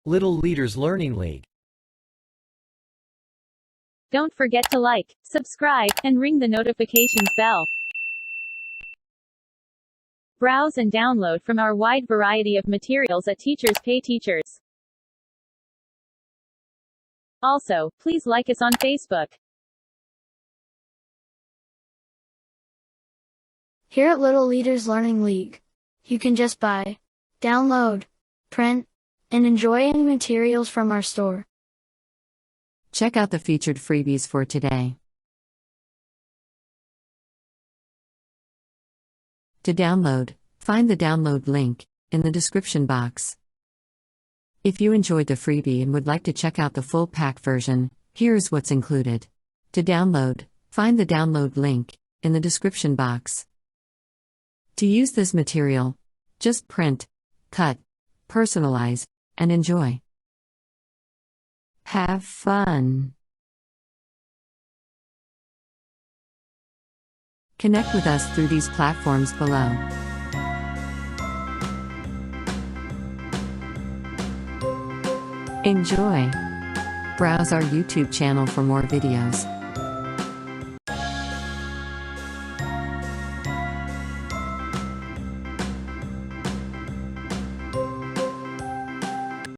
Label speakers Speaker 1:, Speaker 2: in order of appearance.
Speaker 1: Little Leaders Learning League.
Speaker 2: Don't forget to like, subscribe, and ring the notifications bell. Browse and download from our wide variety of materials at Teachers Pay Teachers. Also, please like us on Facebook.
Speaker 3: Here at Little Leaders Learning League, you can just buy, download, print, and enjoy any materials from our store.
Speaker 4: Check out the featured freebies for today. To download, find the download link in the description box. If you enjoyed the freebie and would like to check out the full pack version, here's what's included. To download, find the download link in the description box. To use this material, just print, cut, personalize, and enjoy. Have fun. Connect with us through these platforms below. Enjoy. Browse our YouTube channel for more videos.